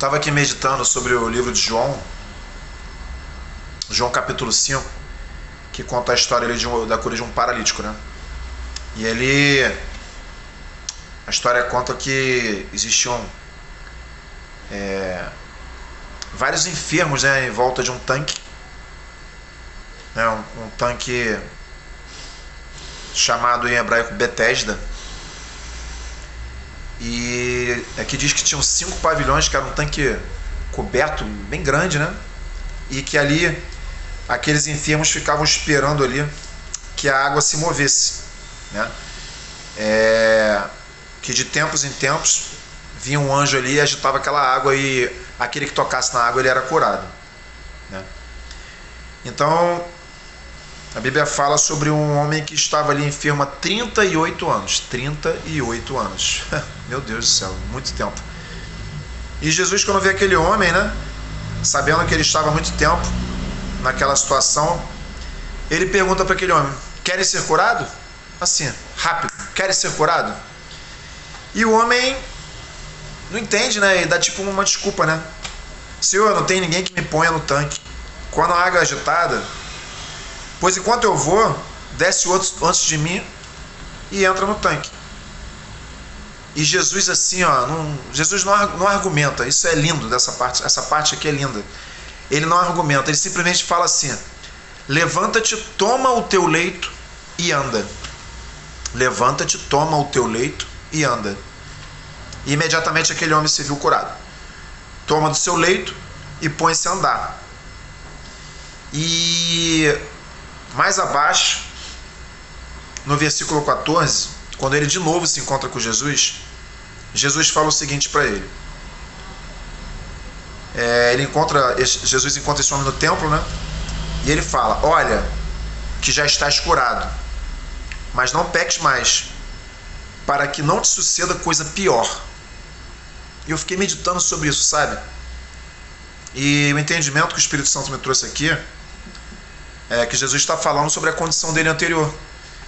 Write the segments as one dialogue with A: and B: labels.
A: estava aqui meditando sobre o livro de João, João capítulo 5, que conta a história ali da cura de um paralítico, né? E a história conta que existiam vários enfermos, né, em volta de um tanque, né, um tanque chamado em hebraico Betesda. E aqui diz que tinham 5 pavilhões, que era um tanque coberto, bem grande, né? E que ali aqueles enfermos ficavam esperando ali que a água se movesse, né? Que de tempos em tempos vinha um anjo ali e agitava aquela água, e aquele que tocasse na água ele era curado, né? Então a Bíblia fala sobre um homem que estava ali enfermo há 38 anos. 38 anos. Meu Deus do céu, muito tempo. E Jesus, quando vê aquele homem, né, sabendo que ele estava há muito tempo naquela situação, ele pergunta para aquele homem: queres ser curado? Assim, rápido, queres ser curado? E o homem não entende, né, e dá tipo uma desculpa, né? Senhor, não tem ninguém que me ponha no tanque. Quando a água é agitada, pois enquanto eu vou, desce outro antes de mim e entra no tanque. E Jesus assim, Jesus não argumenta. Isso é lindo dessa parte. Essa parte aqui é linda. Ele não argumenta, ele simplesmente fala assim: levanta-te, toma o teu leito e anda. Levanta-te, toma o teu leito e anda. E imediatamente aquele homem se viu curado. Toma do seu leito e põe-se a andar. E mais abaixo, no versículo 14, quando ele de novo se encontra com Jesus, Jesus fala o seguinte para ele. Jesus encontra esse homem no templo, né? E ele fala: olha, que já estás curado, mas não peques mais, para que não te suceda coisa pior. E eu fiquei meditando sobre isso, sabe? E o entendimento que o Espírito Santo me trouxe aqui é que Jesus está falando sobre a condição dele anterior,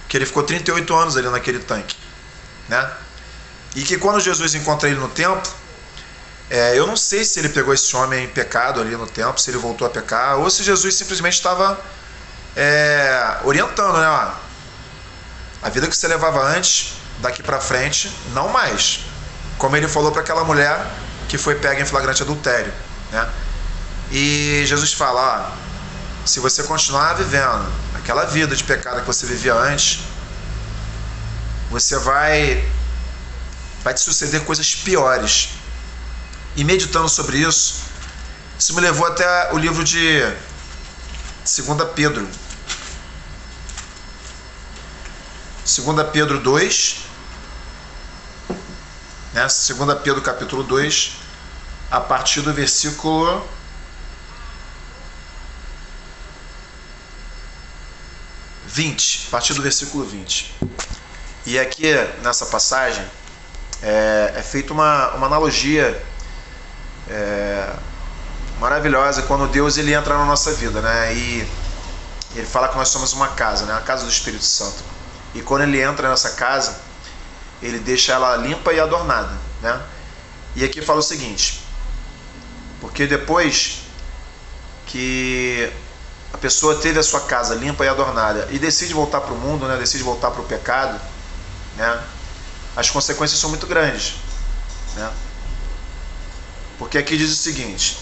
A: que ele ficou 38 anos ali naquele tanque, né? E que quando Jesus encontra ele no templo, eu não sei se ele pegou esse homem em pecado ali no templo, se ele voltou a pecar, ou se Jesus simplesmente estava orientando, né? Ó, a vida que você levava antes, daqui para frente, não mais. Como ele falou para aquela mulher que foi pega em flagrante adultério, né? E Jesus fala: ó, se você continuar vivendo aquela vida de pecado que você vivia antes, você vai te suceder coisas piores. E meditando sobre isso me levou até o livro de 2 Pedro. 2 Pedro 2, né? 2 Pedro capítulo 2, a partir do versículo 20, a partir do versículo 20. E aqui nessa passagem é feita uma analogia maravilhosa quando Deus ele entra na nossa vida, né? E ele fala que nós somos uma casa, né? A casa do Espírito Santo. E quando ele entra nessa casa, ele deixa ela limpa e adornada, né? E aqui fala o seguinte: porque depois que a pessoa teve a sua casa limpa e adornada e decide voltar para o mundo, né? Decide voltar para o pecado, né? As consequências são muito grandes, né? Porque aqui diz o seguinte: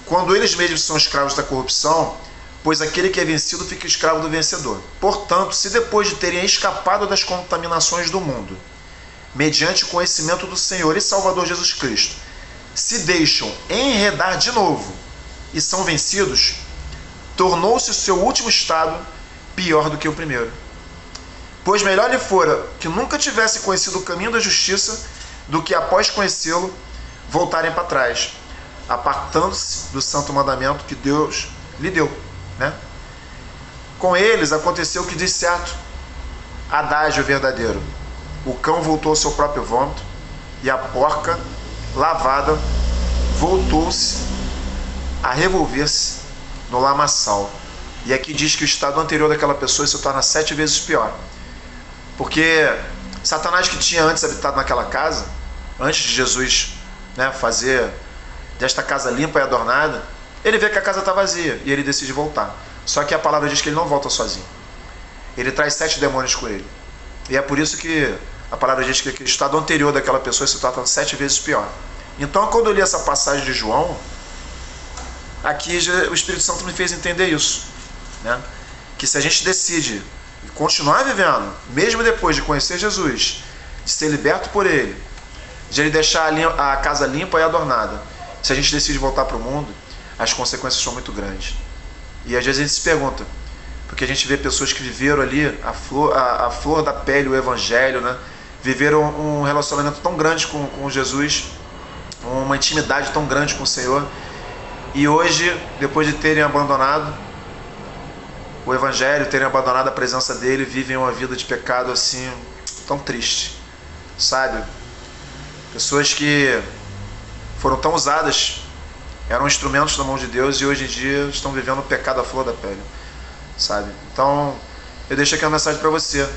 A: quando eles mesmos são escravos da corrupção, pois aquele que é vencido fica escravo do vencedor. Portanto, se depois de terem escapado das contaminações do mundo, mediante o conhecimento do Senhor e Salvador Jesus Cristo, se deixam enredar de novo e são vencidos, tornou-se o seu último estado pior do que o primeiro. Pois melhor lhe fora que nunca tivesse conhecido o caminho da justiça, do que após conhecê-lo, voltarem para trás, apartando-se do santo mandamento que Deus lhe deu, né? Com eles aconteceu o que diz certo adágio verdadeiro: o cão voltou ao seu próprio vômito, e a porca lavada voltou-se a revolver-se no lamaçal. E aqui diz que o estado anterior daquela pessoa se torna 7 vezes pior, porque Satanás, que tinha antes habitado naquela casa, antes de Jesus, né, fazer desta casa limpa e adornada, ele vê que a casa está vazia e ele decide voltar. Só que a palavra diz que ele não volta sozinho. Ele traz 7 demônios com ele. E é por isso que a palavra diz que o estado anterior daquela pessoa se torna 7 vezes pior. Então, quando eu li essa passagem de João, aqui o Espírito Santo me fez entender isso, né? Que se a gente decide continuar vivendo, mesmo depois de conhecer Jesus, de ser liberto por Ele, de Ele deixar a casa limpa e adornada, se a gente decide voltar para o mundo, as consequências são muito grandes. E às vezes a gente se pergunta, porque a gente vê pessoas que viveram ali a flor da pele, o Evangelho, né? Viveram um relacionamento tão grande com Jesus, uma intimidade tão grande com o Senhor, e hoje, depois de terem abandonado o Evangelho, terem abandonado a presença dele, vivem uma vida de pecado assim, tão triste, sabe? Pessoas que foram tão usadas, eram instrumentos na mão de Deus, e hoje em dia estão vivendo o pecado à flor da pele, sabe? Então, eu deixo aqui uma mensagem para você.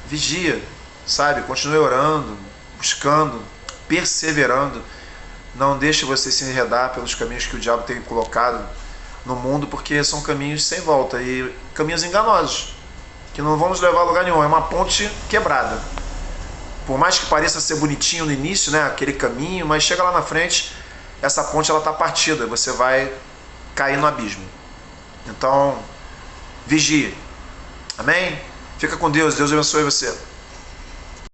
A: Vigia, sabe? Continue orando, buscando, perseverando. Não deixe você se enredar pelos caminhos que o diabo tem colocado no mundo, porque são caminhos sem volta e caminhos enganosos, que não vão nos levar a lugar nenhum. É uma ponte quebrada. Por mais que pareça ser bonitinho no início, né, aquele caminho, mas chega lá na frente, essa ponte ela está partida, você vai cair no abismo. Então, vigie. Amém? Fica com Deus. Deus abençoe você.